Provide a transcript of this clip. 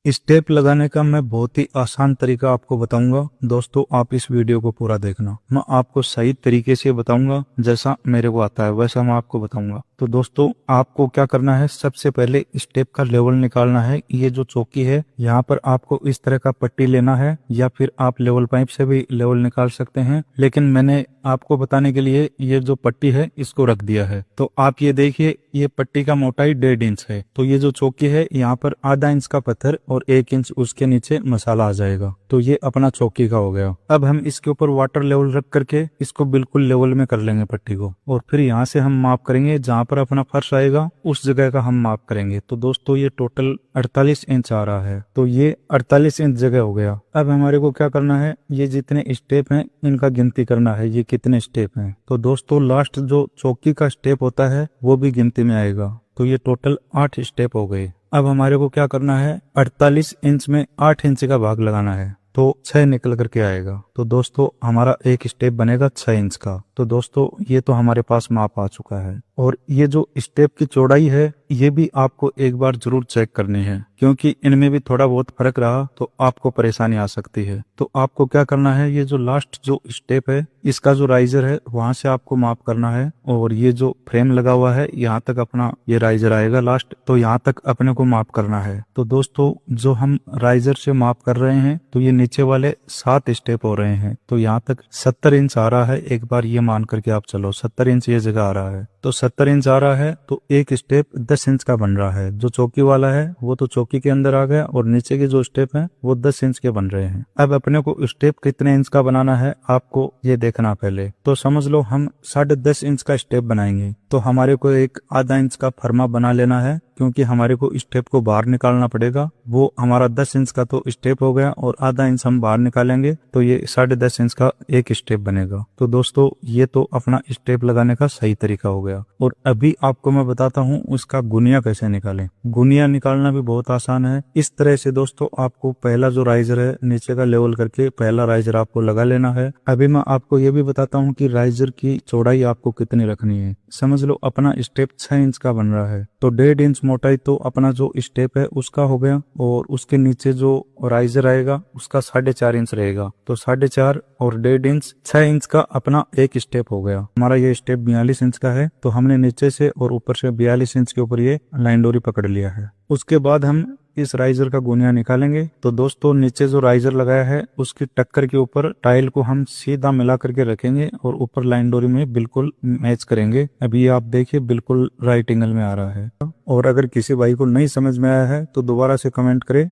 Step लगाने का मैं बहुत ही आसान तरीका आपको बताऊंगा। दोस्तों, आप इस वीडियो को पूरा देखना। मैं आपको सही तरीके से बताऊंगा, जैसा मेरे को आता है वैसा मैं आपको बताऊंगा। तो दोस्तों, आपको क्या करना है, सबसे पहले स्टेप का लेवल निकालना है। ये जो चौकी है, यहाँ पर आपको इस तरह का पट्टी लेना है, या फिर आप लेवल पाइप से भी लेवल निकाल सकते हैं। लेकिन मैंने आपको बताने के लिए ये जो पट्टी है इसको रख दिया है। तो आप ये देखिए, ये पट्टी का मोटाई 1.5 इंच है। तो ये जो चौकी है, यहाँ पर आधा इंच का पत्थर और 1 इंच उसके नीचे मसाला आ जाएगा। तो ये अपना चौकी का हो गया। अब हम इसके ऊपर वाटर लेवल रख करके इसको बिल्कुल लेवल में कर लेंगे पट्टी को, और फिर यहाँ से हम माप करेंगे। जहाँ पर अपना फर्श आएगा उस जगह का हम माप करेंगे। तो दोस्तों, ये टोटल 48 इंच आ रहा है। तो ये 48 इंच जगह हो गया। अब हमारे को क्या करना है, ये जितने स्टेप हैं इनका गिनती करना है, ये कितने स्टेप हैं। तो दोस्तों, लास्ट जो चौकी का स्टेप होता है वो भी गिनती में आएगा। तो ये टोटल 8 स्टेप हो गए। अब हमारे को क्या करना है, 48 इंच में 8 इंच का भाग लगाना है, तो 6 निकल करके आएगा। तो दोस्तों, हमारा एक स्टेप बनेगा 6 इंच का। तो दोस्तों, ये तो हमारे पास माप आ चुका है। और ये जो स्टेप की चौड़ाई है, ये भी आपको एक बार जरूर चेक करनी है, क्योंकि इनमें भी थोड़ा बहुत फर्क रहा तो आपको परेशानी आ सकती है। तो आपको क्या करना है, ये जो लास्ट जो स्टेप है, इसका जो राइजर है वहां से आपको माप करना है। और ये जो फ्रेम लगा हुआ है, यहाँ तक अपना ये राइजर आएगा लास्ट, तो यहाँ तक अपने को माप करना है। तो दोस्तों, जो हम राइजर से माप कर रहे हैं, तो ये नीचे वाले 7 स्टेप हो रहे हैं। तो यहाँ तक 70 इंच आ रहा है। एक बार ये मान करके आप चलो, 70 इंच ये जगह आ रहा है। तो 70 इंच आ रहा है, तो एक स्टेप 10 इंच का बन रहा है। जो चौकी वाला है वो तो चौकी के अंदर आ गया, और नीचे के जो स्टेप हैं वो 10 इंच के बन रहे हैं। अब अपने को स्टेप कितने इंच का बनाना है आपको ये देखना पहले। तो समझ लो हम 10.5 इंच का स्टेप बनाएंगे, तो हमारे को एक आधा इंच का फरमा बना लेना है, क्योंकि हमारे को स्टेप को बाहर निकालना पड़ेगा। वो हमारा 10 इंच का तो स्टेप हो गया, और आधा इंच हम बाहर निकालेंगे तो ये 10.5 इंच का एक स्टेप बनेगा। तो दोस्तों, ये तो अपना स्टेप लगाने का सही तरीका हो गया। और अभी आपको मैं बताता हूँ उसका गुनिया कैसे निकालें। गुनिया निकालना भी बहुत आसान है। इस तरह से दोस्तों, आपको पहला जो राइजर है नीचे का लेवल करके पहला राइजर आपको लगा लेना है। अभी मैं आपको ये भी बताता हूँ कि राइजर की चौड़ाई आपको कितनी रखनी है। समझ लो अपना स्टेप 6 इंच का बन रहा है, तो 1.5 इंच मोटाई तो अपना जो स्टेप है उसका हो गया, और उसके नीचे जो राइजर आएगा उसका 4.5 इंच रहेगा। तो 4.5 और 1.5 इंच, 6 इंच का अपना एक स्टेप हो गया। हमारा ये स्टेप 42 इंच का है, तो हमने नीचे से और ऊपर से 42 इंच के ऊपर ये लाइन डोरी पकड़ लिया है। उसके बाद हम इस राइजर का गुनिया निकालेंगे। तो दोस्तों, नीचे जो राइजर लगाया है उसकी टक्कर के ऊपर टाइल को हम सीधा मिला करके रखेंगे, और ऊपर लाइन डोरी में बिल्कुल मैच करेंगे। अभी आप देखिए, बिल्कुल राइट एंगल में आ रहा है। और अगर किसी भाई को नहीं समझ में आया है तो दोबारा से कमेंट करे।